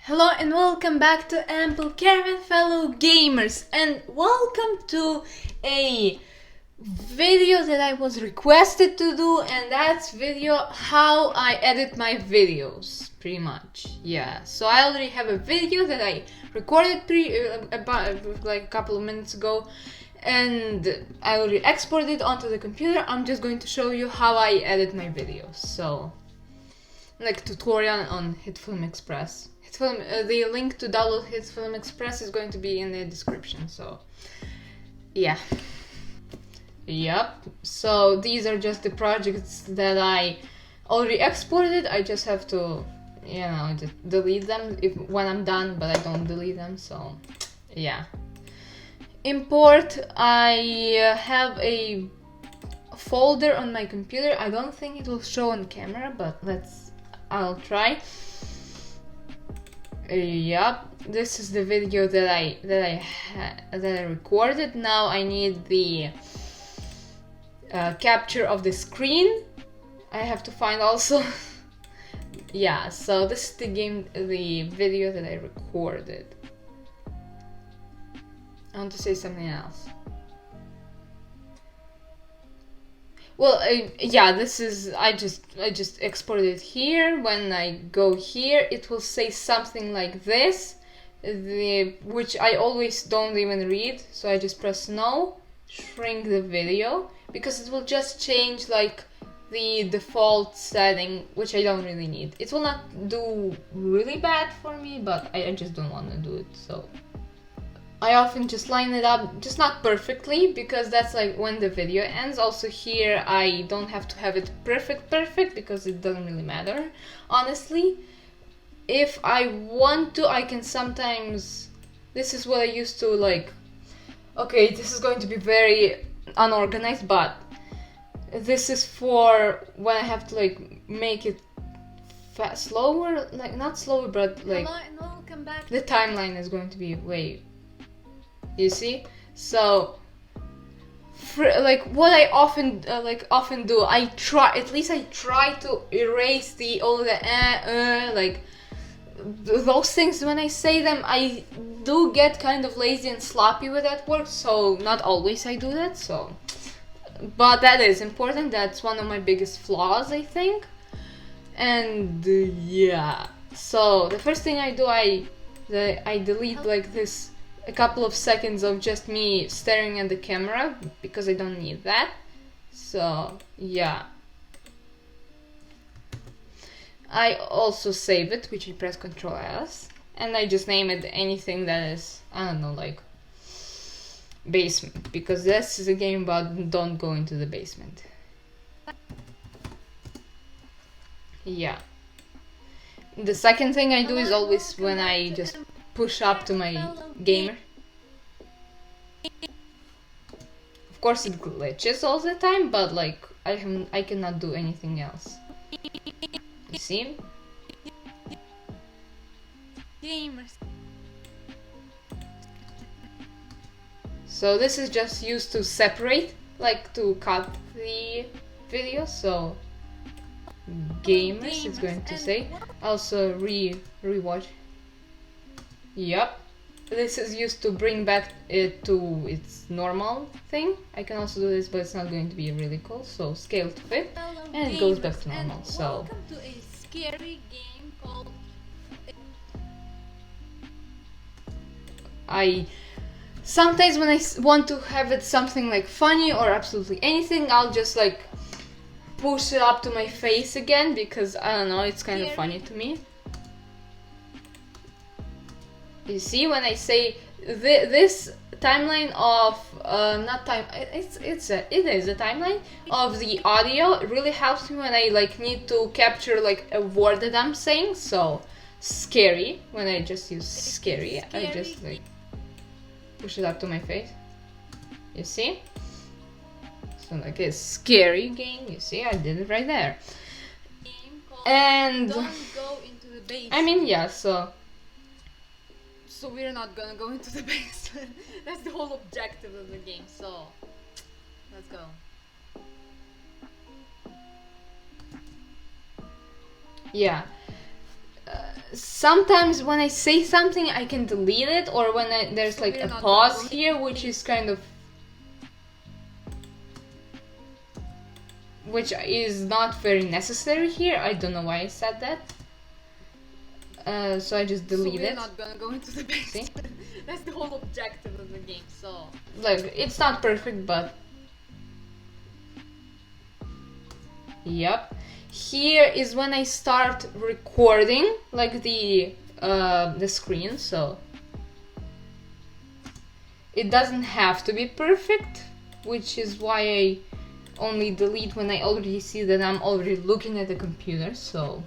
Hello and welcome back to Ample Caravan, fellow gamers, and welcome to a video that I was requested to do, and that's video how I edit my videos, pretty much. Yeah, so I already have a video that I recorded about like a couple of minutes ago, and I already exported it onto the computer. I'm just going to show you how I edit my videos. So, like tutorial on HitFilm Express. The link to download HitFilm Express is going to be in the description. So, yeah. Yep. So these are just the projects that I already exported. I just have to, just delete them when I'm done, but I don't delete them. So, yeah. Import. I have a folder on my computer. I don't think it will show on camera, but I'll try. Yep, this is the video that I recorded. Now I need the capture of the screen. I have to find also. Yeah, so this is the video that I recorded. I want to say something else. Well, yeah, this is, I just exported it here. When I go here, it will say something like this, which I always don't even read. So I just press no, shrink the video, because it will just change like the default setting, which I don't really need. It will not do really bad for me, but I just don't want to do it, so I often just line it up, just not perfectly, because that's like when the video ends. Also here, I don't have to have it perfect, because it doesn't really matter, honestly. If I want to, I can sometimes, this is what I used to like, okay, this is going to be very unorganized, but this is for when I have to like make it slower, like not slower, but like the timeline is going to be way. You see, so like what I often do, I try to erase all the like those things. When I say them, I do get kind of lazy and sloppy with that work, so not always I do that. So, but that is important. That's one of my biggest flaws, I think. And yeah, so the first thing I do, I delete like this. A couple of seconds of just me staring at the camera, because I don't need that. So yeah, I also save it, which I press Ctrl S, and I just name it anything that is, I don't know, like basement, because this is a game about don't go into the basement. Yeah. The second thing I do is always when I just push up to my gamer. Of course it glitches all the time, but like I cannot do anything else. You see? Gamers. So this is just used to separate, like to cut the video. So gamers is going to say. Also rewatch. Yep, this is used to bring back it to its normal thing. I can also do this, but it's not going to be really cool. So scale to fit, and it goes back to normal. So welcome to a scary game called. I sometimes when I want to have it something like funny or absolutely anything, I'll just like push it up to my face again, because I don't know, it's kind of funny to me. You see, when I say this timeline of it is a timeline of the audio, it really helps me when I like need to capture like a word that I'm saying. So scary, when I just use scary, I just like push it up to my face. You see? So like a scary game. You see, I did it right there. And don't go into the basement. I mean, yeah. So we're not gonna go into the basement. That's the whole objective of the game. So let's go. Yeah. sometimes when I say something I can delete it, or when there's like a pause here, which is kind of, which is not very necessary here. I don't know why I said that. So I just delete it. We're not gonna go into the base. That's the whole objective of the game, so... Like, it's not perfect, but... Yep. Here is when I start recording, like the screen, so... It doesn't have to be perfect, which is why I only delete when I already see that I'm already looking at the computer, so...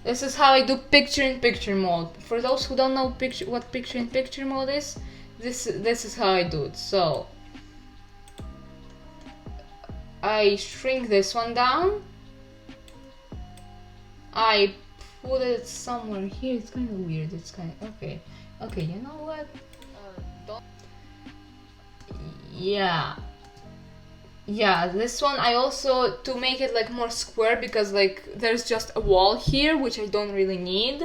This is how I do picture-in-picture mode. For those who don't know what picture-in-picture mode is, this is how I do it. So I shrink this one down. I put it somewhere here. It's kind of weird. It's kind of okay. Okay, you know what? Yeah, this one I also, to make it like more square, because like there's just a wall here which I don't really need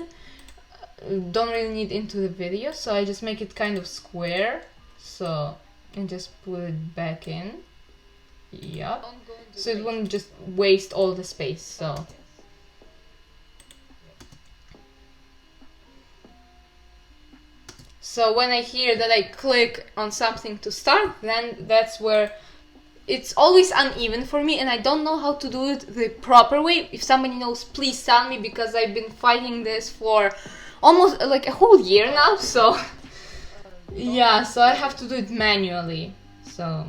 into the video, so I just make it kind of square, so, and just put it back in. Yep. So it won't just waste all the space, so. So when I hear that I click on something to start, then that's where it's always uneven for me, and I don't know how to do it the proper way. If somebody knows, please tell me, because I've been fighting this for almost like a whole year now, so yeah, so I have to do it manually. So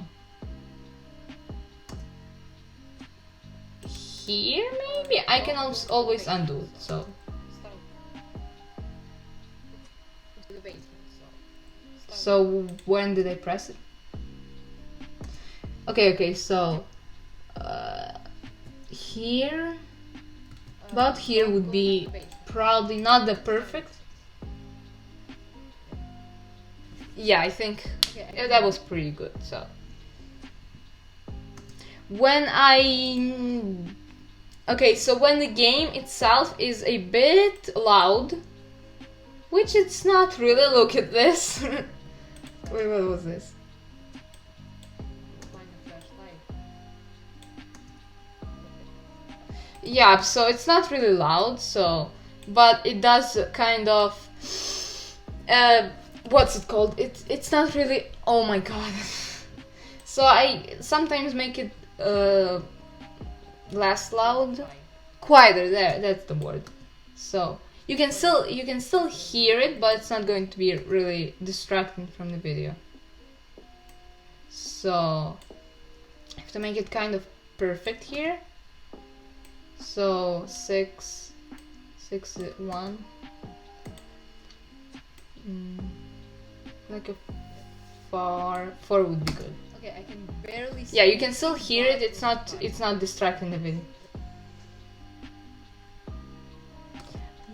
here maybe I can always undo it, so when did I press it? Okay, so here, about here would be probably not the perfect. Yeah, I think that was pretty good. So when so when the game itself is a bit loud, which it's not really. Look at this. Wait, what was this? Yeah, so it's not really loud, so, but it does kind of, what's it called? It's not really, oh my god. So I sometimes make it less loud, quieter. There, that's the word. So you can still hear it, but it's not going to be really distracting from the video. So I have to make it kind of perfect here. So 6, 1, like a 4 would be good. Okay, I can barely see. Yeah, you can still hear it. It's not distracting the video.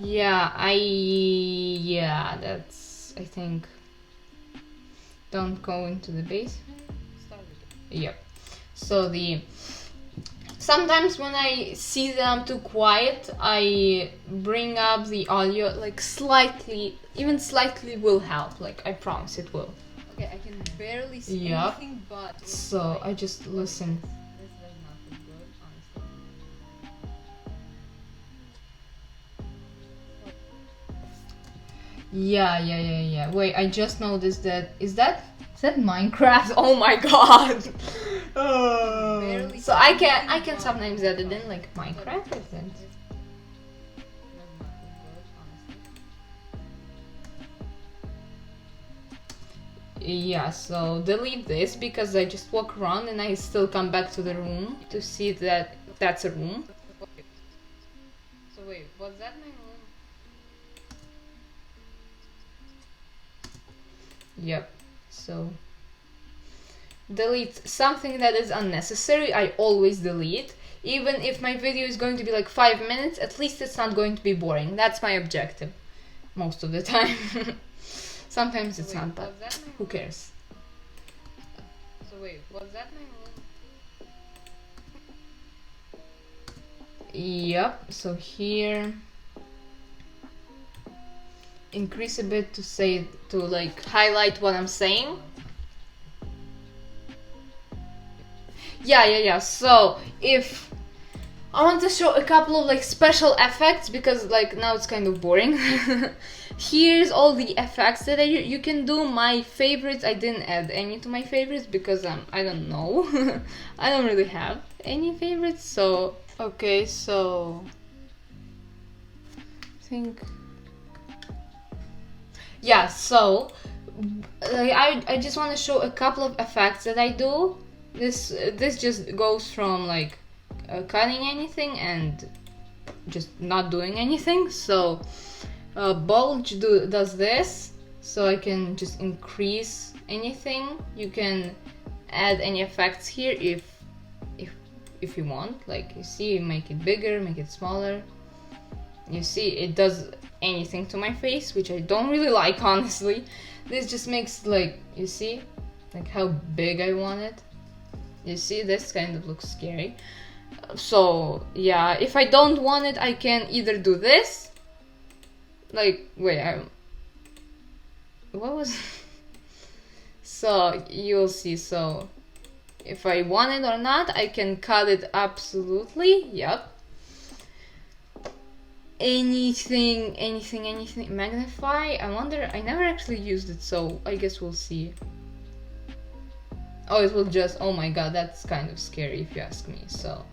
Yeah, that's, I think. Don't go into the basement. Yep. So sometimes when I see that I'm too quiet, I bring up the audio like slightly, even slightly will help, like I promise it will. Okay, I can barely see anything, but... So I just listen. This does not look good, honestly. Yeah. Wait, I just noticed that, is that Minecraft? Oh my god! So I can sometimes edit in like Minecraft, isn't? Yeah, so delete this, because I just walk around and I still come back to the room to see that that's a room. So wait, was that my room? Yep, so delete something that is unnecessary. I always delete. Even if my video is going to be like 5 minutes, at least it's not going to be boring. That's my objective most of the time. Sometimes it's not, but who cares? So wait, was that my room? Yep, so here increase a bit to say, to like highlight what I'm saying. Yeah. So if I want to show a couple of like special effects, because like now it's kind of boring. Here's all the effects that you can do. My favorites, I didn't add any to my favorites because I don't know. I don't really have any favorites. So okay, so I think yeah. So I just want to show a couple of effects that I do. This just goes from like cutting anything and just not doing anything. So bulge does this, so I can just increase anything. You can add any effects here if you want. Like you see, make it bigger, make it smaller. You see, it does anything to my face, which I don't really like, honestly. This just makes like, you see, like how big I want it. You see, this kind of looks scary. So yeah, if I don't want it, I can either do this. Like, wait, what was? So you'll see. So if I want it or not, I can cut it absolutely. Yep. Anything. Magnify. I wonder. I never actually used it, so I guess we'll see. Oh, it will just. Oh my god, that's kind of scary if you ask me. So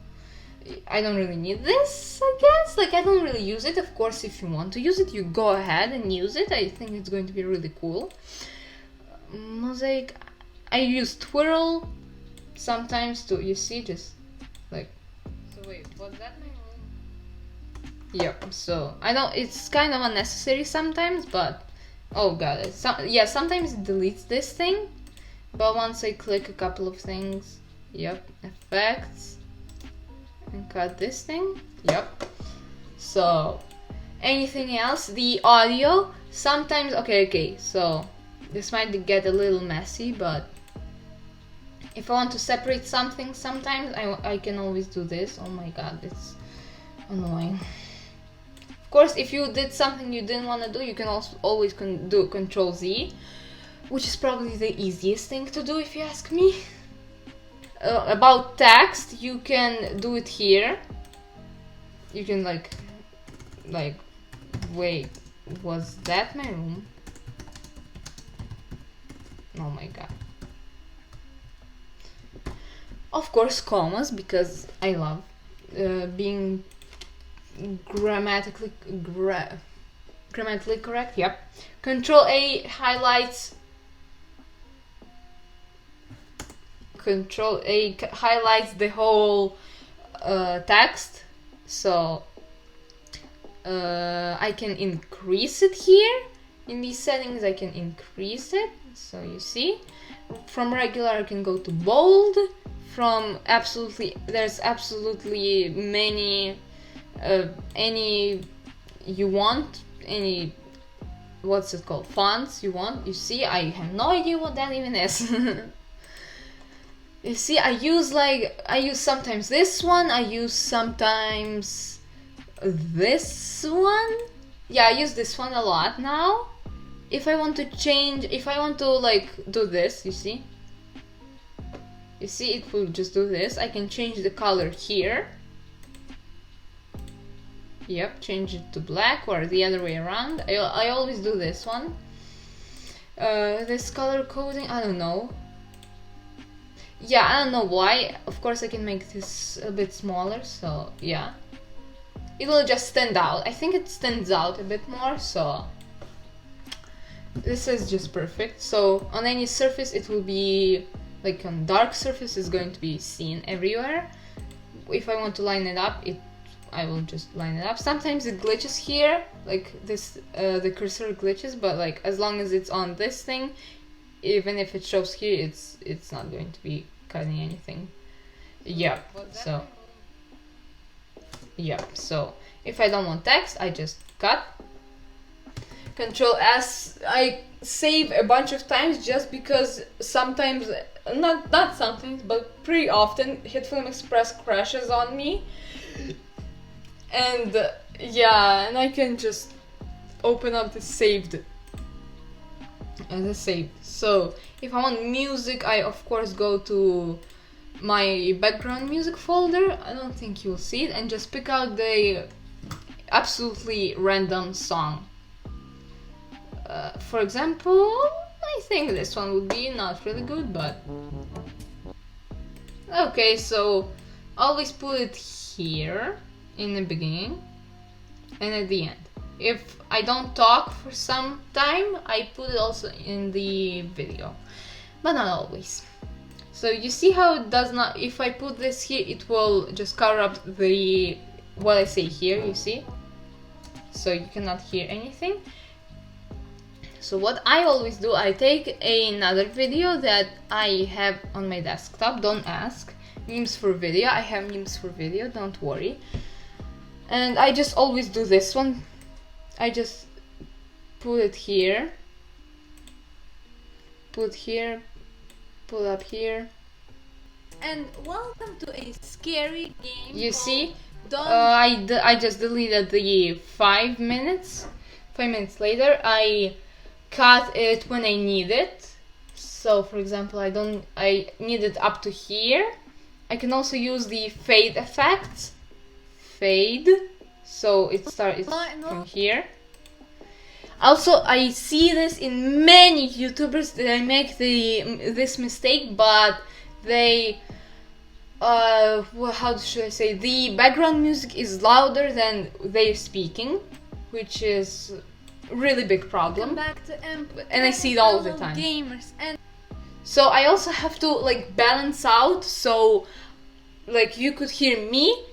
I don't really need this, I guess. Like, I don't really use it. Of course, if you want to use it, you go ahead and use it. I think it's going to be really cool. Mosaic. I use twirl sometimes to, you see, just like. So wait, was that my room? Yep. So I don't. It's kind of unnecessary sometimes, but oh god, sometimes it deletes this thing. But once I click a couple of things, yep, effects. And cut this thing. Yep. So anything else? The audio sometimes. Okay, so this might get a little messy, but if I want to separate something, sometimes I can always do this. Oh my god, it's annoying. Of course, if you did something you didn't want to do, you can also always do Control Z, which is probably the easiest thing to do if you ask me. About text, you can do it here. You can like, wait, was that my room? Oh my god. Of course, commas, because I love being grammatically correct. Yep. Control A highlights. Control A highlights the whole text, so I can increase it here. In these settings I can increase it, so you see. From regular I can go to bold. From there's absolutely many, any you want, any, what's it called, fonts you want. You see, I have no idea what that even is. You see, I use sometimes this one, I use sometimes this one. Yeah, I use this one a lot now. If I want to change, if I want to like do this, you see, it will just do this. I can change the color here. Yep, change it to black or the other way around. I always do this one. This color coding, I don't know. Yeah, I don't know why. Of course I can make this a bit smaller, so yeah. It will just stand out. I think it stands out a bit more, so this is just perfect. So on any surface it will be, like on dark surface, it's going to be seen everywhere. If I want to line it up, I will just line it up. Sometimes it glitches here, like this, the cursor glitches, but like as long as it's on this thing, even if it shows here, it's not going to be cutting anything. Yeah. So yeah. So if I don't want text, I just cut. Control S. I save a bunch of times just because sometimes, not sometimes, but pretty often, HitFilm Express crashes on me, and yeah, and I can just open up the saved. The saved. So if I want music, I of course go to my background music folder. I don't think you'll see it, and just pick out the absolutely random song. For example, I think this one would be not really good, but okay. So always put it here in the beginning and at the end. If I don't talk for some time, I put it also in the video, but not always. So you see how it does not, if I put this here, it will just cover up the what I say here, you see? So you cannot hear anything. So what I always do, I take another video that I have on my desktop, don't ask. Memes for video, I have memes for video, don't worry. And I just always do this one. I just put it here, put here, put up here. And welcome to a scary game. You see? Don't. I just deleted the 5 minutes. 5 minutes later, I cut it when I need it. So, for example, I need it up to here. I can also use the fade effect. Fade. So it starts from here. Also, I see this in many YouTubers that I make this mistake, but they well, how should I say, the background music is louder than they're speaking, which is a really big problem. Back to and I see it all the time. Gamers and so I also have to like balance out, so like you could hear me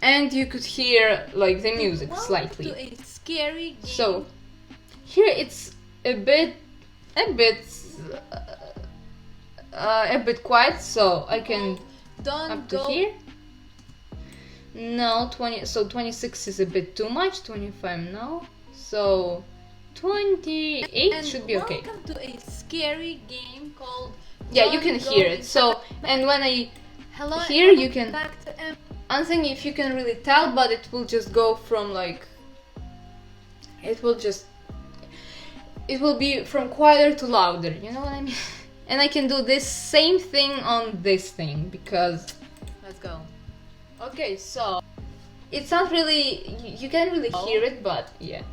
and you could hear like the music slightly. To a scary game. So here it's a bit quiet, so I can don't up to go here. No, 20. So 26 is a bit too much. 25 no. So 28 and should be okay. Welcome to a scary game called. Yeah, you can hear it. So and when I Hello, here you can. Back to I don't think if you can really tell, but it will just go from like. It will be from quieter to louder. You know what I mean? And I can do this same thing on this thing because. Let's go. Okay, so it's not really, you can't really hear it, but yeah.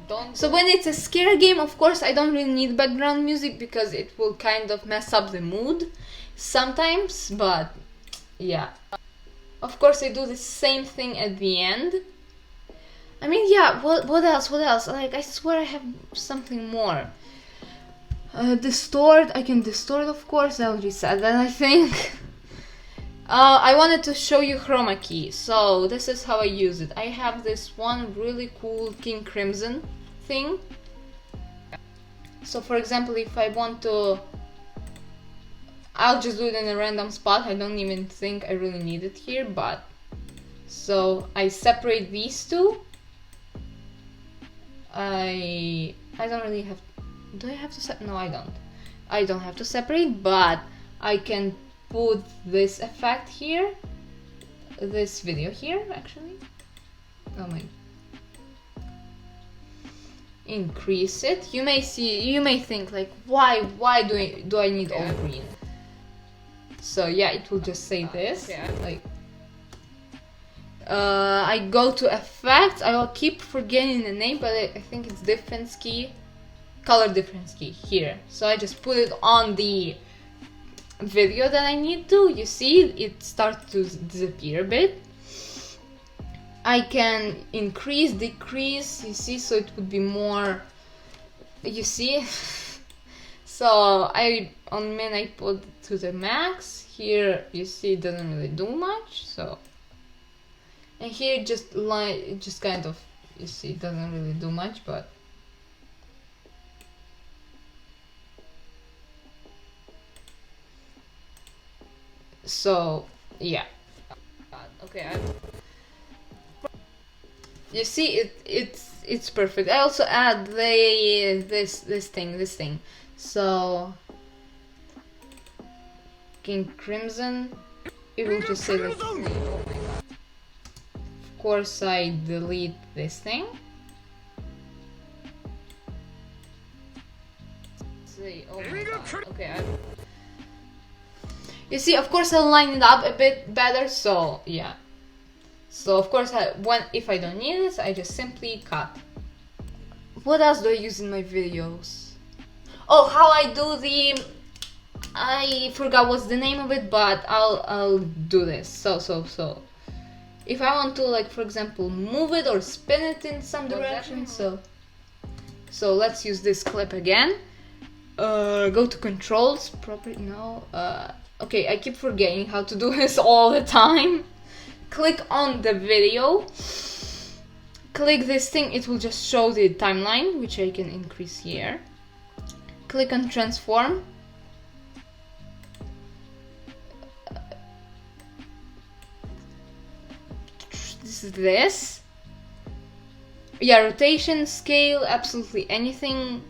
Don't. So when it's a scare game, of course, I don't really need background music because it will kind of mess up the mood sometimes, but yeah. Of course, I do the same thing at the end. I mean, yeah, what else? Like, I swear I have something more. Distort, I can distort, of course, I already said that, I think. I wanted to show you chroma key, so this is how I use it. I have this one really cool King Crimson thing. So for example, if I want to, I'll just do it in a random spot. I don't even think I really need it here, but so I separate these two. I don't really have. Do I have to no, I don't. I don't have to separate, but I can put this effect here, this video here, actually. Oh my. Increase it. You may think like, why do I need all green? So yeah, it will just say this. Yeah. Like, I go to effects. I will keep forgetting the name, but I think it's difference key. Color difference key here. So I just put it on the video that I need to. You see, it starts to disappear a bit. I can increase, decrease, you see, so it would be more, you see. So on min I put to the max. Here you see it doesn't really do much, so. And here just kind of, you see, it doesn't really do much, but. So yeah, okay. You see, it's perfect. I also add this thing. So King Crimson, it will just say like. Oh my god. Of course, I delete this thing. see. Oh my god. Okay, you see, of course I'll line it up a bit better, so yeah. So of course, if I don't need this, I just simply cut. What else do I use in my videos? Oh, how I do the... I forgot what's the name of it, but I'll do this. So. If I want to, like, for example, move it or spin it in some direction, so let's use this clip again. Go to controls, property, no. Okay, I keep forgetting how to do this all the time. Click on the video. Click this thing, it will just show the timeline, which I can increase here. Click on transform. This. Yeah, rotation, scale, absolutely anything.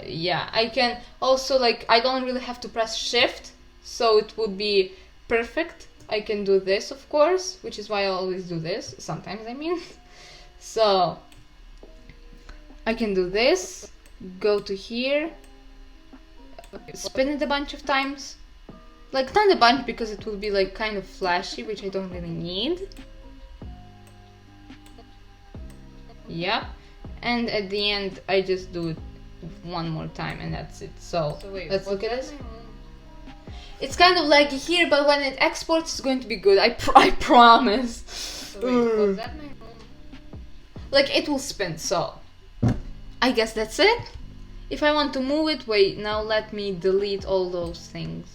Yeah, I can also, like, I don't really have to press shift, so it would be perfect. I can do this, of course, which is why I always do this, sometimes I mean. So I can do this, go to here, spin it a bunch of times, like not a bunch because it will be like kind of flashy, which I don't really need. Yeah, and at the end I just do it one more time and that's it. So wait, let's look at this. It's kind of laggy here, but when it exports it's going to be good, I promise. So wait, was that my like, it will spin, so I guess that's it. If I want to move it, wait, now let me delete all those things.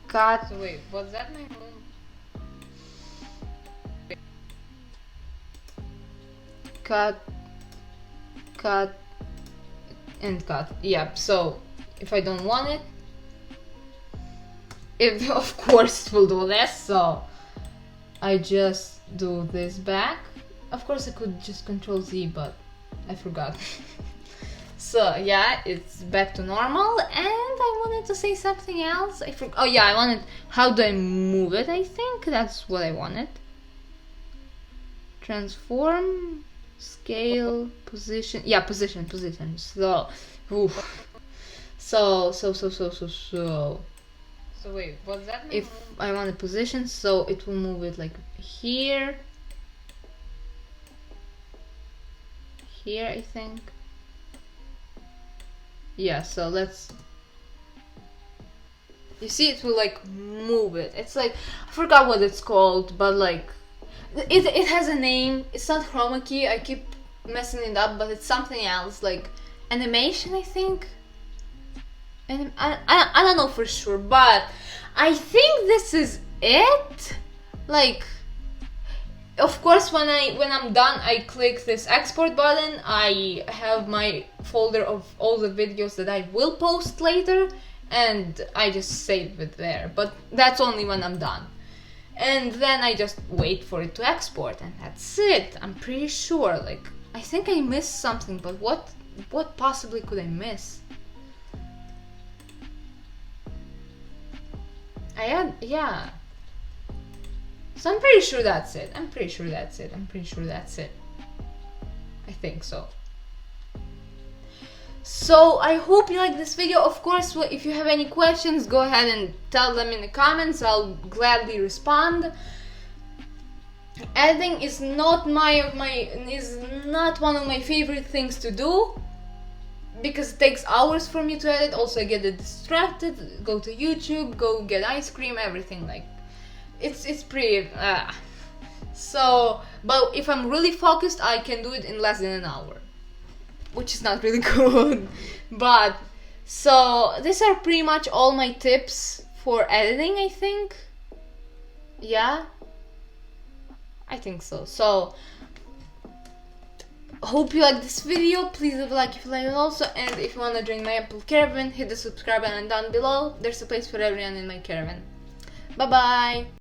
Cut. So wait, was that my home? Cut, and cut. Yep, so if I don't want it, of course it will do this, so I just do this back. Of course I could just Control Z, but I forgot. So yeah, it's back to normal, and I wanted to say something else. Oh yeah, I wanted, how do I move it? I think that's what I wanted. Transform, scale, position. Yeah, position. So, oof. So wait, what's that mean? If I want a position, so it will move it like here, I think. Yeah, so let's... You see, it will like move it. It's like, I forgot what it's called, but like, it has a name. It's not chroma key, I keep messing it up, but it's something else, like animation, I think. And I don't know for sure, but I think this is it. Like, of course, when I'm done, I click this export button. I have my folder of all the videos that I will post later, and I just save it there. But that's only when I'm done. And then I just wait for it to export, and that's it. I'm pretty sure. Like, I think I missed something, but what possibly could I miss? Yeah. So I'm pretty sure that's it. I think so. So I hope you like this video. Of course, if you have any questions, go ahead and tell them in the comments. I'll gladly respond. Editing is not not one of my favorite things to do, because it takes hours for me to edit. Also, I get distracted, go to YouTube, go get ice cream, everything. Like, it's pretty so, but if I'm really focused, I can do it in less than an hour, which is not really good. But so these are pretty much all my tips for editing, I think. Yeah, I think so. So hope you like this video. Please leave a like if you like it also, and if you want to join my Apple Caravan, hit the subscribe button down below. There's a place for everyone in my caravan. Bye bye.